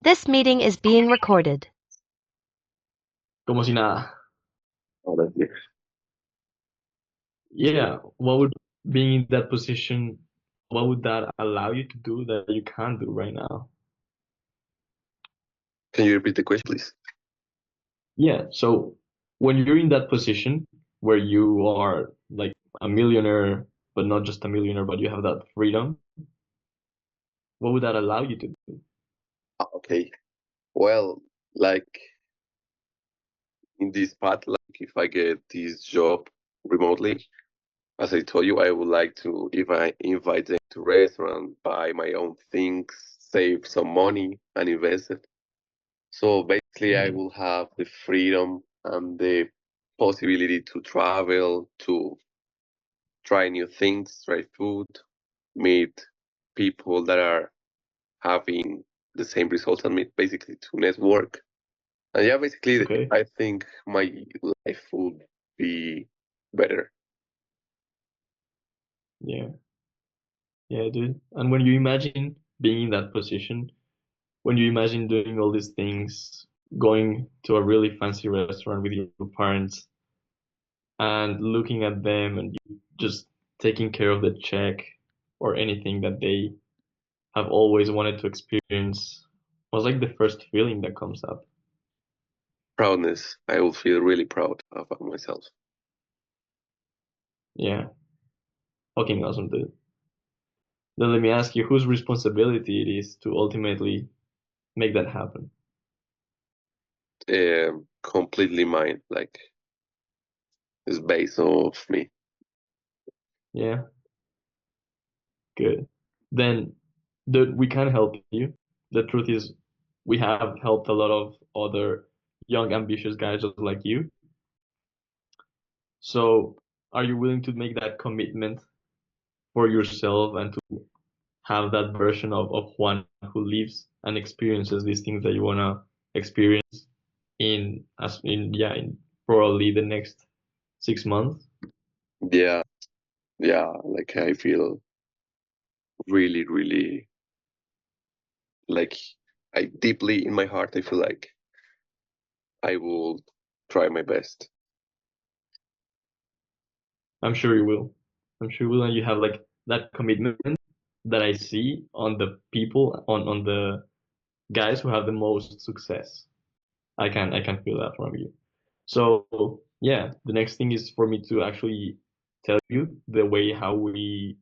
This meeting is being recorded. Como si nada. Ahora sí. Yeah, what would being in that position, what would that allow you to do that you can't do right now? Can you repeat the question, please? Yeah, so when you're in that position where you are like a millionaire, but not just a millionaire, but you have that freedom, what would that allow you to do? Okay. Well, like in this path, like if I get this job remotely, as I told you, I would like to, if I invite them to restaurant, buy my own things, save some money and invest it. So basically, I Mhm. will have the freedom and the possibility to travel, to try new things, try food, meet people that are having the same results as me, basically to network. And yeah, basically, Okay. I think my life would be better. Yeah. Yeah, dude. And when you imagine being in that position, when you imagine doing all these things, going to a really fancy restaurant with your parents and looking at them and you just taking care of the check or anything that they have always wanted to experience was like the first feeling that comes up. Proudness. I will feel really proud of myself. Yeah, fucking awesome, dude. Then let me ask you whose responsibility it is to ultimately make that happen. Completely mine. Like it's based off me. Yeah, good. Then we can help you. The truth is, we have helped a lot of other young, ambitious guys just like you. So, are you willing to make that commitment for yourself and to have that version of Juan who lives and experiences these things that you wanna experience in probably the next 6 months? Yeah, yeah. Like I feel really, really like I deeply in my heart I feel like I will try my best. I'm sure you will. I'm sure you will, and you have like that commitment that I see on the people on the guys who have the most success. I can feel that from you. So yeah, the next thing is for me to actually tell you the way how we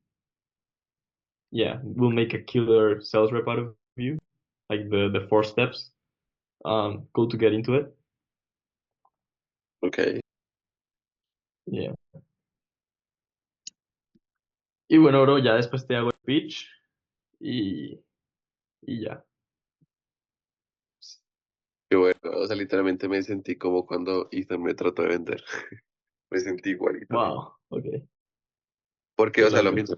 we'll make a killer sales rep out of you, like the 4 steps. Cool to get into it. Okay. Yeah. Y bueno, bro, ya después te hago el pitch y, y ya. Qué bueno. O sea, literalmente me sentí como cuando Ethan me trató de vender. Me sentí igualito. Wow, okay. Porque, Qué o sea, lo loco. mismo.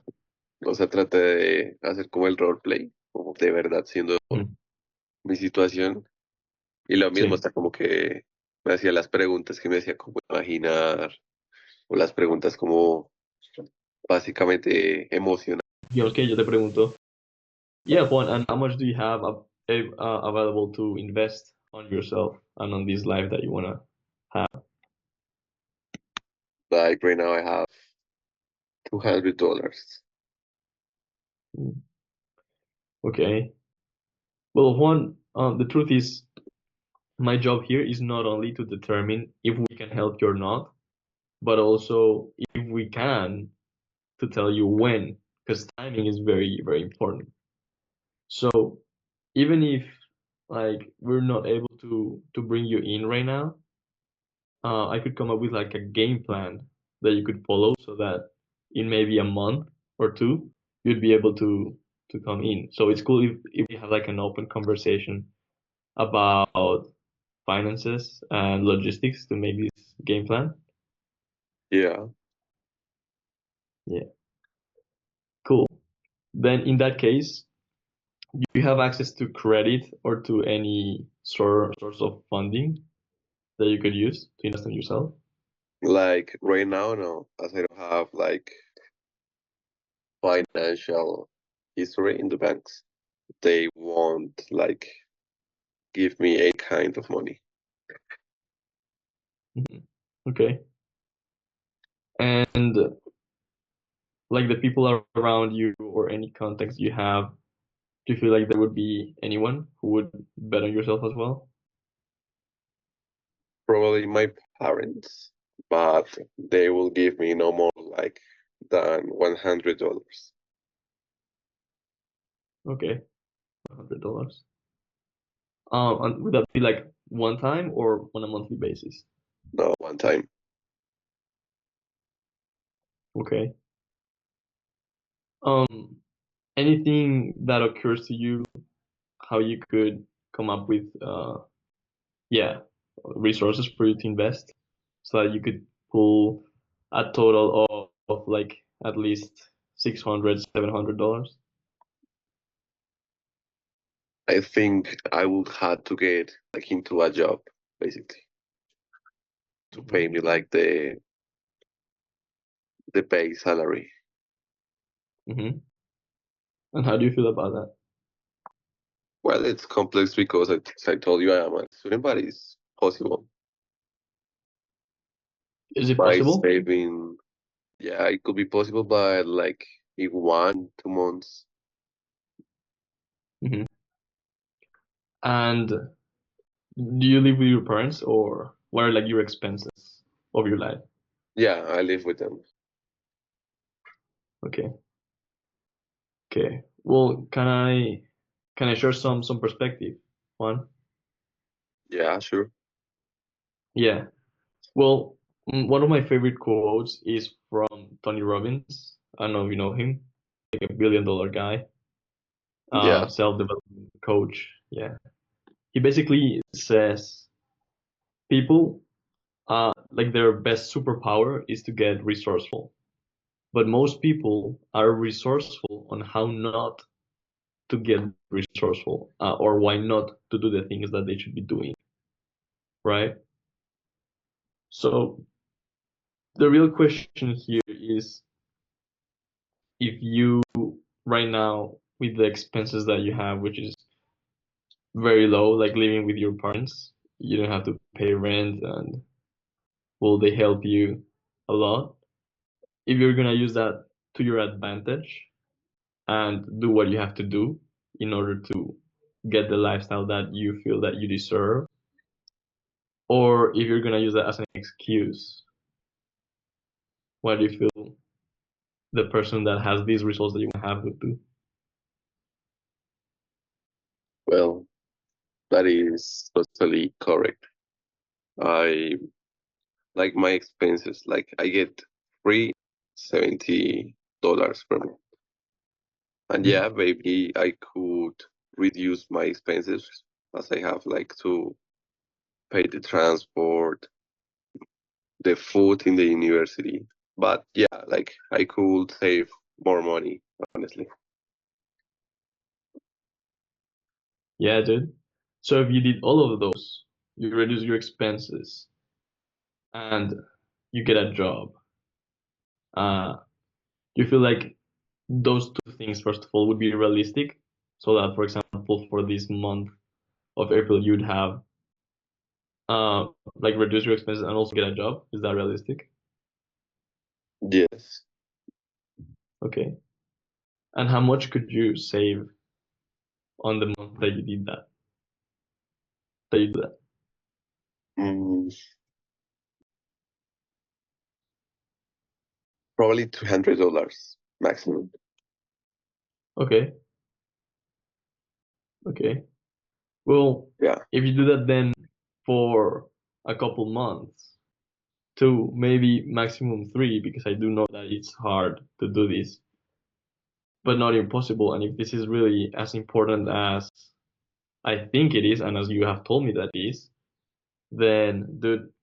O sea, traté de hacer como el roleplay, como de verdad siendo Mm, mi situación. Y lo mismo, sí. hasta como que me hacía las preguntas que me hacía como imaginar, o las preguntas como básicamente emocionales. Digamos que yo te pregunto, yeah, Juan, and how much do you have available to invest on yourself and on this life that you wanna have? Like right now I have $200. Mm, okay. Well, Juan, the truth is, my job here is not only to determine if we can help you or not, but also if we can to tell you when, because timing is very, very important. So even if like we're not able to bring you in right now, I could come up with like a game plan that you could follow so that in maybe a month or two, you'd be able to come in. So it's cool if we have like an open conversation about finances and logistics to make this game plan. Yeah. Yeah, cool. Then in that case, you have access to credit or to any source of funding that you could use to invest in yourself. Like right now, no, as I don't have like financial history in the banks. They won't like give me any kind of money. Mhm. Okay. And like the people around you or any contacts you have, do you feel like there would be anyone who would bet on yourself as well? Probably my parents, but they will give me no more like than $100. Okay, $100. And would that be like one time or on a monthly basis? No, one time. Okay. Um, anything that occurs to you, how you could come up with, yeah, resources for you to invest so that you could pull a total of like at least 600, $700? I think I would have to get like into a job, basically, to pay me like the base salary. Mm-hmm. And how do you feel about that? Well, it's complex because as I told you, I am a student, but it's possible. Is it By possible? saving, yeah, it could be possible by like in 1, 2 months. Mm-hmm. And do you live with your parents or what are like your expenses of your life? Yeah, I live with them. Okay. Okay. Well, can I share some perspective? One? Yeah, sure. Yeah. Well, one of my favorite quotes is from Tony Robbins. I don't know if you know him, like a $1 billion guy, Yeah, self-development coach. Yeah. He basically says people, like their best superpower is to get resourceful. But most people are resourceful on how not to get resourceful, or why not to do the things that they should be doing, right? So the real question here is if you right now with the expenses that you have, which is very low, like living with your parents, you don't have to pay rent and will they help you a lot? If you're gonna use that to your advantage and do what you have to do in order to get the lifestyle that you feel that you deserve, or if you're gonna use that as an excuse, what do you feel the person that has these results that you have would do? well, that is totally correct. I like my expenses, like I get free $70 per month. And Mhm. yeah, maybe I could reduce my expenses as I have like to pay the transport, the food in the university. But yeah, like I could save more money, honestly. Yeah, dude. So if you did all of those, you reduce your expenses and you get a job, uh, you feel like those two things, first of all, would be realistic. So that, for example, for this month of April, you'd have uh, like reduce your expenses and also get a job. Is that realistic? Yes. Okay. And how much could you save on the month that you did that? That you do that? Mm, probably $200 maximum. Okay. Okay. Well, Yeah. if you do that then for a couple months, two, maybe maximum three, because I do know that it's hard to do this, but not impossible. And if this is really as important as I think it is, and as you have told me that it is, then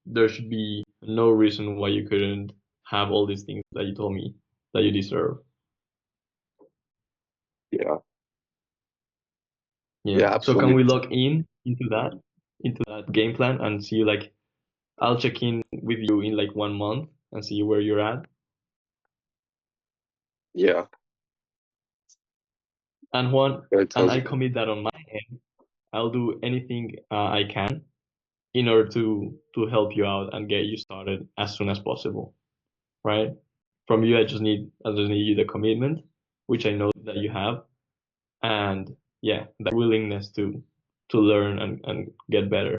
there should be no reason why you couldn't have all these things that you told me that you deserve. Yeah. Yeah. Yeah, So can we absolutely. log in into that game plan and see like I'll check in with you in like 1 month and see where you're at. Yeah. And Juan, That and sounds I good. commit that on my end. I'll do anything I can in order to help you out and get you started as soon as possible, right? From you, I just need you the commitment, which I know that you have, and yeah, the willingness to learn and get better.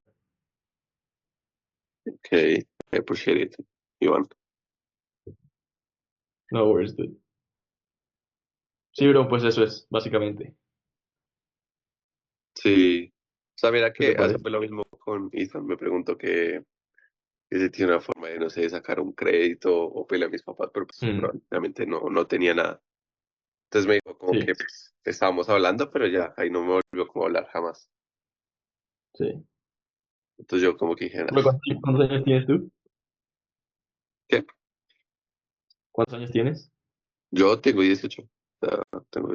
Okay, I appreciate it, Ivan. No worries, dude. Sí, bro, pues eso es, básicamente. Sí. O sea, mira ¿Qué te que hace parece? fue lo mismo con Ethan. Me preguntó que si tiene una forma de, no sé, sacar un crédito o pelear a mis papás, pero pues Mm, probablemente no tenía nada. Entonces me dijo como que sí, pues, estábamos hablando, pero ya ahí no me volvió como a hablar jamás. sí. Entonces yo como que dije, "Nah". Bro, cuántos años tienes tú? ¿Qué? ¿Cuántos años tienes? Yo tengo 18. O sea, tengo...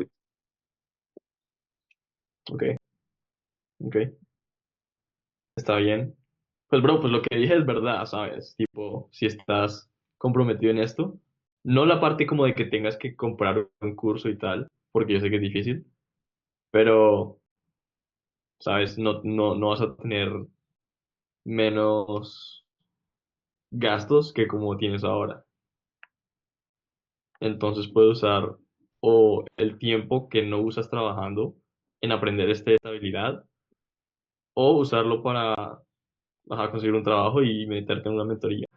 Ok, ok. Está bien. Pues, bro, pues lo que dije es verdad, ¿sabes? Tipo, si estás comprometido en esto, no la parte como de que tengas que comprar un curso y tal, porque yo sé que es difícil, pero, ¿sabes? No vas a tener menos gastos que como tienes ahora. Entonces puedes usar o el tiempo que no usas trabajando en aprender esta habilidad o usarlo para conseguir un trabajo y meterte en una mentoría.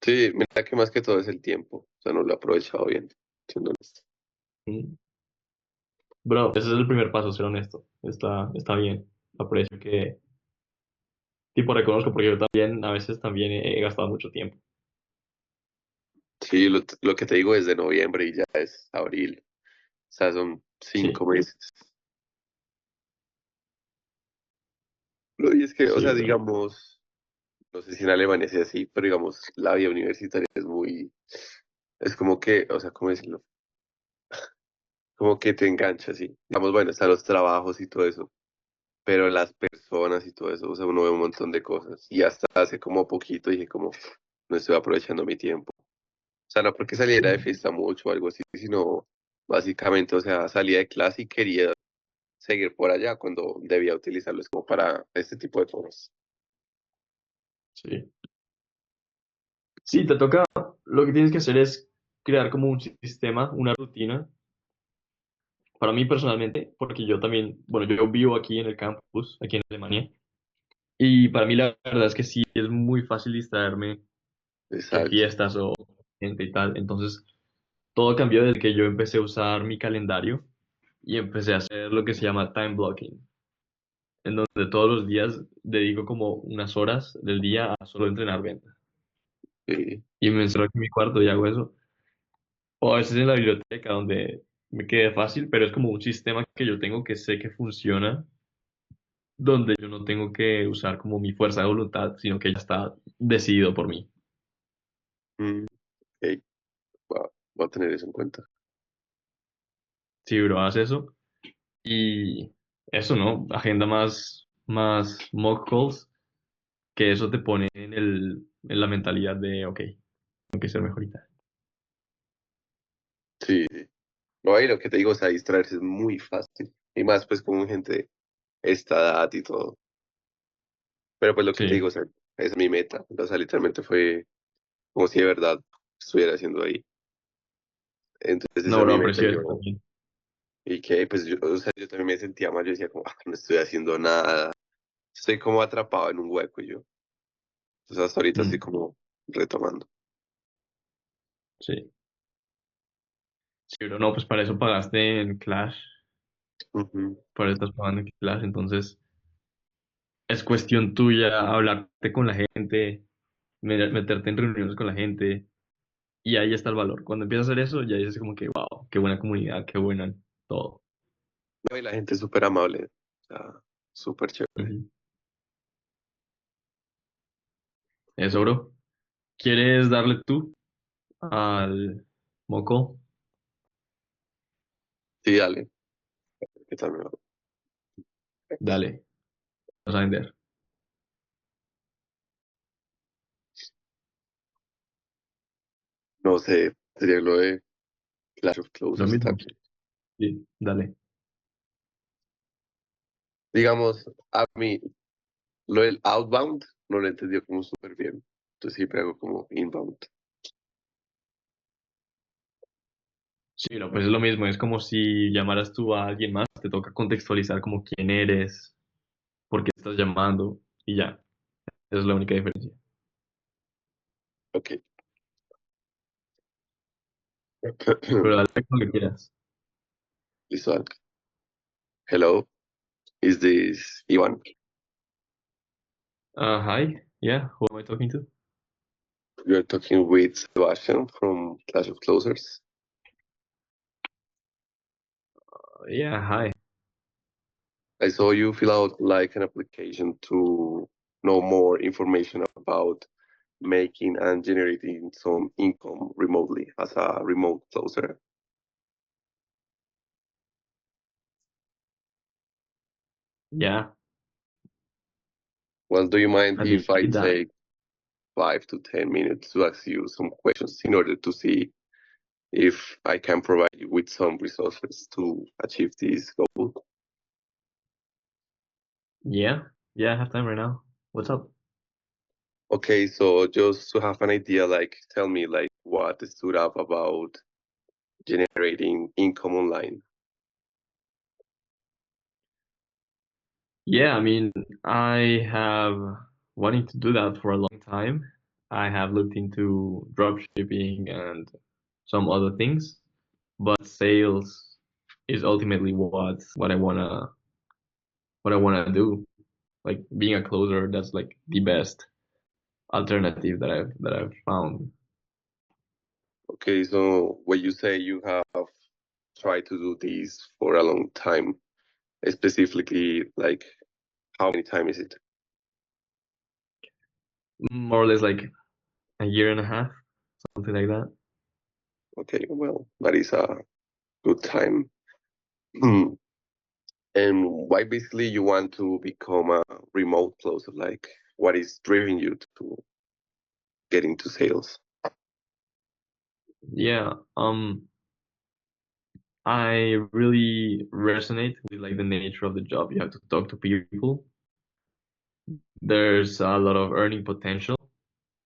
Sí, mira que más que todo es el tiempo. O sea, no lo he aprovechado bien, siendo honesto. Mm. Bro, ese es el primer paso, ser honesto. Está bien. Aprecio que, tipo, reconozco porque yo también, a veces también he gastado mucho tiempo. Sí, lo que te digo es de noviembre y ya es abril. O sea, son Sí, 5 meses. Y es que, o sí, sea, bro. digamos, no sé si en Alemania es así, pero digamos, la vida universitaria es muy, es como que, o sea, ¿cómo decirlo? Como que te engancha, sí. Digamos, bueno, están los trabajos y todo eso, pero las personas y todo eso, o sea, uno ve un montón de cosas. Y hasta hace como poquito dije como, no estoy aprovechando mi tiempo. O sea, no porque saliera de Mm, fiesta mucho o algo así, sino básicamente, o sea, salía de clase y quería seguir por allá cuando debía utilizarlos como para este tipo de cosas. sí. Sí, te toca, lo que tienes que hacer es crear como un sistema, una rutina. Para mí personalmente, porque yo también, bueno, yo vivo aquí en el campus, aquí en Alemania, y para mí la verdad es que sí, es muy fácil distraerme de Exacto. fiestas o gente y tal. Entonces, todo cambió desde que yo empecé a usar mi calendario y empecé a hacer lo que se llama time blocking, en donde todos los días dedico como unas horas del día a solo entrenar venta. Sí. Y me encierro aquí en mi cuarto y hago eso. O a veces en la biblioteca, donde me quede fácil, pero es como un sistema que yo tengo que sé que funciona, donde yo no tengo que usar como mi fuerza de voluntad, sino que ya está decidido por mí. Mm, ok, voy a tener eso en cuenta. Si bro, haz eso. Y eso, ¿no? Agenda más mock calls, que eso te pone en la mentalidad de, ok, tengo que ser mejorita. Sí, sí. No, y lo que te digo, o sea, distraerse es muy fácil. Y más pues con gente de esta edad y todo. Pero pues lo que te digo, Sí. o sea, es mi meta. O sea, literalmente fue como si de verdad estuviera haciendo ahí. Entonces esa No, es bro, mi meta aprecio y eso yo, también. y que pues yo, o sea, yo también me sentía mal, yo decía como, no estoy haciendo nada. Estoy como atrapado en un hueco y yo. Entonces hasta ahorita estoy Mm, como retomando. sí. Sí, bro, no, pues para eso pagaste en Clash, Ujú. para eso estás pagando en Clash, entonces es cuestión tuya hablarte con la gente, meterte en reuniones con la gente, y ahí está el valor. Cuando empiezas a hacer eso, ya dices como que, wow, qué buena comunidad, qué buena todo. No, y la gente es súper amable. O sea, súper chévere. Ujú. Eso, bro. ¿Quieres darle tú al moco? Sí, dale. ¿Qué tal me va? Dale, vas a vender. No sé, sería lo de Clash of Lo Closers mismo. también. Sí, dale. Digamos, a mí, lo del outbound no lo entendió como súper bien. Entonces siempre hago como inbound. Sí, no, pues es lo mismo, es como si llamaras tú a alguien más, te toca contextualizar como quién eres, por qué estás llamando y ya, esa es la única diferencia. Ok. Pero dale con lo que quieras. Listo, Alec. Hello, is this Ivan? Hi, yeah, who am I talking to? You're talking with Sebastian from Clash of Closers. Yeah, hi. I saw you fill out like an application to know more information about making and generating some income remotely as a remote closer. Yeah, Well, do you mind I if I did that. take 5 to 10 minutes to ask you some questions in order to see if I can provide you with some resources to achieve this goal? Yeah, yeah, I have time right now. What's up? Okay, so just to have an idea, like tell me like what stood up about generating income online. Yeah, I mean, I have wanting to do that for a long time. I have looked into drop shipping and some other things, but sales is ultimately what I wanna do. Like being a closer, that's like the best alternative that I've found. Okay, so when you say you have tried to do this for a long time, specifically like how many times is it? More or less like a year and a half, something like that. Okay, well, that is a good time. Hmm. And why basically you want to become a remote closer? Like what is driving you to get into sales? Yeah, I really resonate with like the nature of the job. You have to talk to people. There's a lot of earning potential,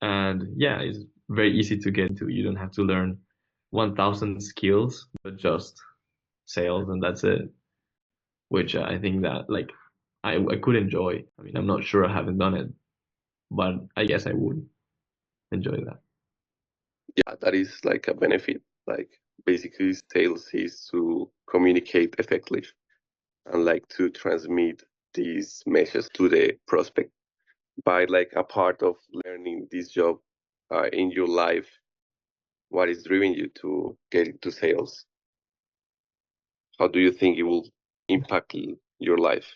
and yeah, it's very easy to get into. You don't have to learn 1,000 skills, but just sales, and that's it. Which I think that like I could enjoy. I mean, I'm not sure, I haven't done it, but I guess I would enjoy that. Yeah, that is like a benefit. Like basically sales is to communicate effectively and like to transmit these messages to the prospect by like a part of learning this job in your life. What is driving you to get into sales? How do you think it will impact your life?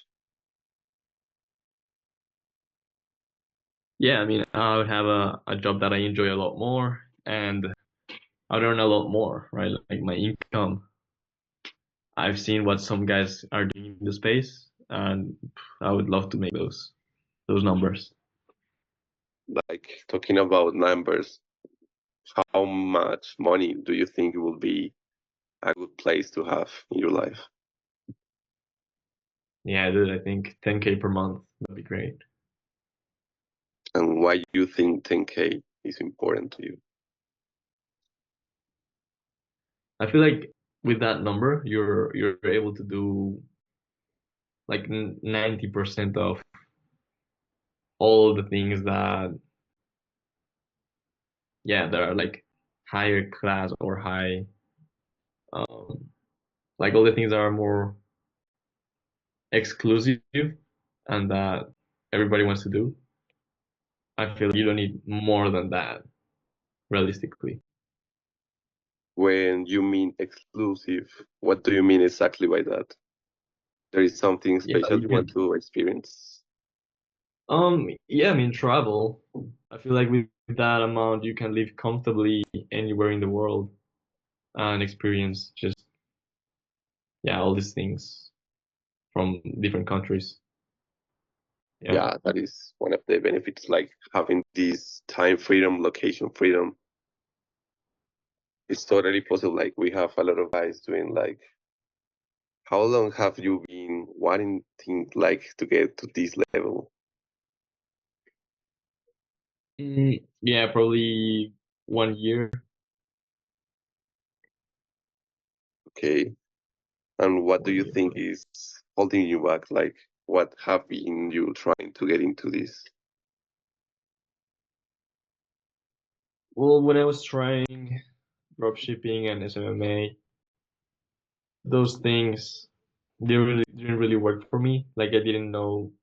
Yeah, I mean, I would have a job that I enjoy a lot more, and I would earn a lot more, right? Like my income. I've seen what some guys are doing in the space, and I would love to make those numbers. Like talking about numbers, how much money do you think it will be a good place to have in your life? Yeah, dude, I think 10K per month would be great. And why you think 10K is important to you? I feel like with that number, you're able to do like 90% of all the things that, yeah, that are like higher class or high, um, like all the things that are more exclusive and that everybody wants to do. I feel like you don't need more than that, realistically. When you mean exclusive, what do you mean exactly by that? There is something Yeah, special you you can. want to experience? Yeah, I mean, travel. I feel like with that amount, you can live comfortably anywhere in the world and experience just, yeah, all these things from different countries. Yeah. Yeah, that is one of the benefits, like having this time freedom, location freedom. It's totally possible. Like we have a lot of guys doing like how long have you been wanting like to get to this level? Yeah, probably 1 year. Okay. And what do One you year. think is holding you back? Like, what have been you trying to get into this? Well, when I was trying dropshipping and SMMA, those things didn't really work for me. Like I didn't know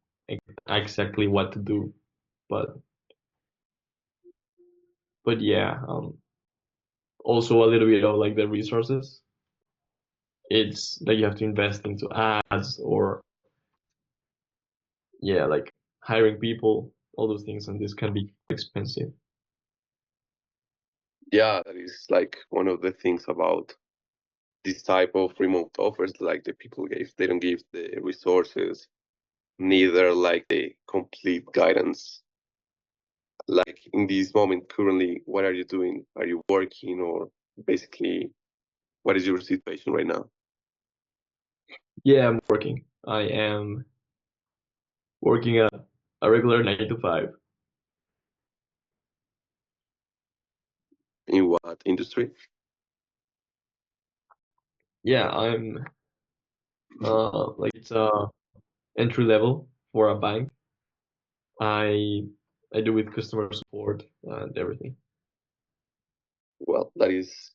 exactly what to do, but yeah, also a little bit of like the resources. It's that you have to invest into ads or yeah, like hiring people, all those things, and this can be expensive. Yeah, that is like one of the things about this type of remote offers, like the people give. They don't give the resources, neither like the complete guidance. Like in this moment, currently, what are you doing? Are you working or basically what is your situation right now? Yeah, I'm working. I am working a regular 9 to 5. In what industry? Yeah, I'm like it's entry level for a bank. I I do with customer support and everything. Well, that is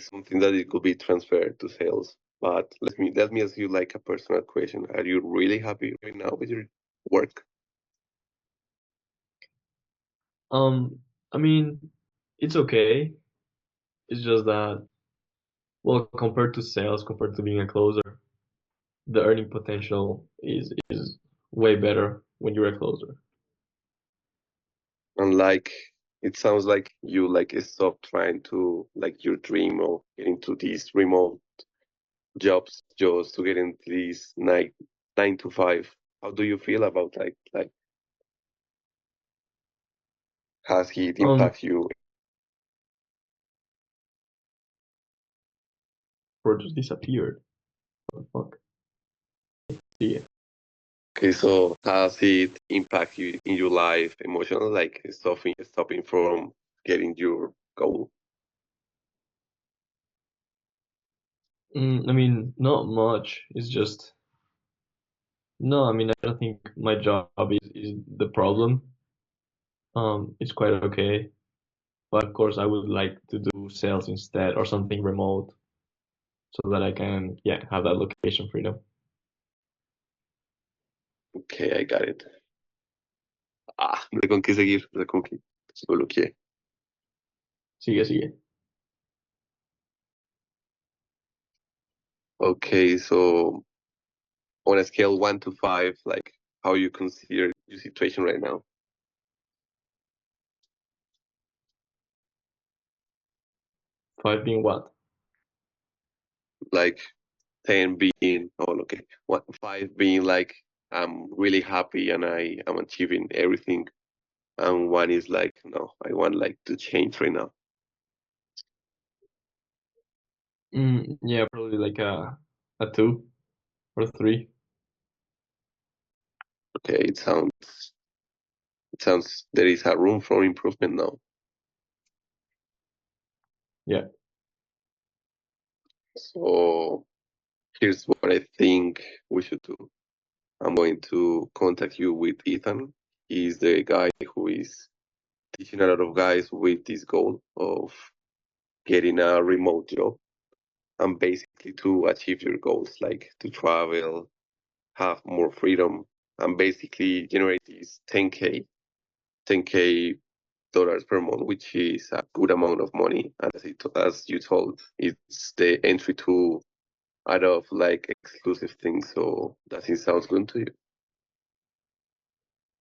something that it could be transferred to sales. But let me ask you like a personal question. Are you really happy right now with your work? Um, I mean, it's okay. It's just that, well, compared to sales, compared to being a closer, the earning potential is way better when you're a closer. And like it sounds like you like stop trying to like your dream of getting to these remote jobs just to get into these nine to five. How do you feel about like has he Um, impact you? Pro just disappeared. What the fuck? Yeah. Okay, so has it impact you in your life emotionally, like stopping from getting your goal? I mean, not much. It's just no. I mean, I don't think my job is the problem. It's quite okay, but of course, I would like to do sales instead or something remote so that I can, yeah, have that location freedom. Okay, I got it. No sé con qué seguir, no sé con qué. Se bloqueé. Sigue, sigue. Okay, so on a scale 1 to 5, like how you consider your situation right now? 5 being what? Like 10 being, oh, okay, 5 being like I'm really happy and I am achieving everything, and 1 is like no, I want like to change right now. Yeah, probably like a 2 or 3. Okay, it sounds there is a room for improvement now. Yeah. So here's what I think we should do. I'm going to contact you with Ethan. He's the guy who is teaching a lot of guys with this goal of getting a remote job and basically to achieve your goals, like to travel, have more freedom, and basically generate these 10K dollars per month, which is a good amount of money. And as you told, it's the entry to a lot of like exclusive things. So does it sound good to you?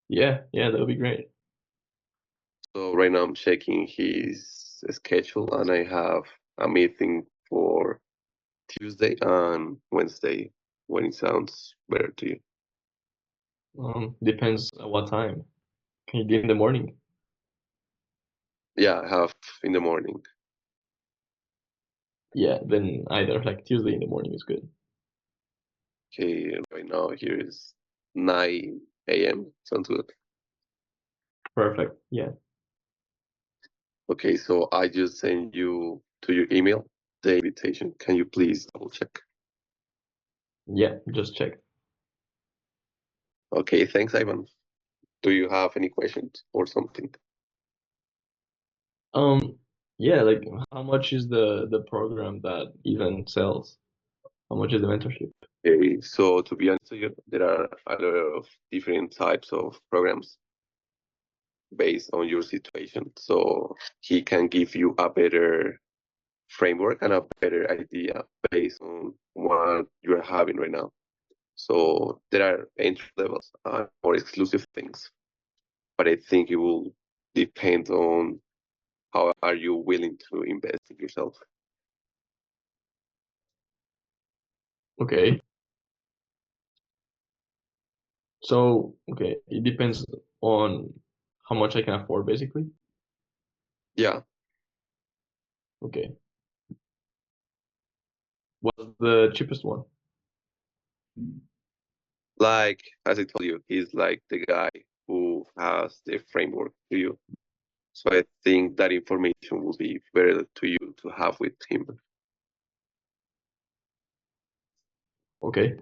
Yeah, yeah, that would be great. So right now I'm checking his schedule and I have a meeting for Tuesday and Wednesday when it sounds better to you. Depends at what time. Can you do in the morning? Yeah, I have in the morning. Yeah, then either like Tuesday in the morning is good. Okay, right now here is 9 a.m. Sounds good. Perfect. Yeah. Okay, so I just send you to your email the invitation. Can you please double check? Yeah, just check. Okay, thanks, Ivan. Do you have any questions or something? Um, yeah, like how much is the program that event sells? How much is the mentorship? Okay, so to be honest with you, there are a lot of different types of programs based on your situation. So he can give you a better framework and a better idea based on what you're having right now. So there are entry levels and more exclusive things, but I think it will depend on how are you willing to invest in yourself. Okay. So, okay, it depends on how much I can afford, basically. Yeah, Okay. What's the cheapest one? like as I told you, he's like the guy who has the framework to you. So I think that information will be better to you to have with him. Okay.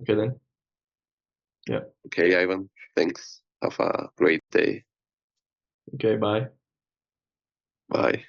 Okay then. Yeah. Okay, Ivan, thanks. Have a great day. Okay, bye. Bye.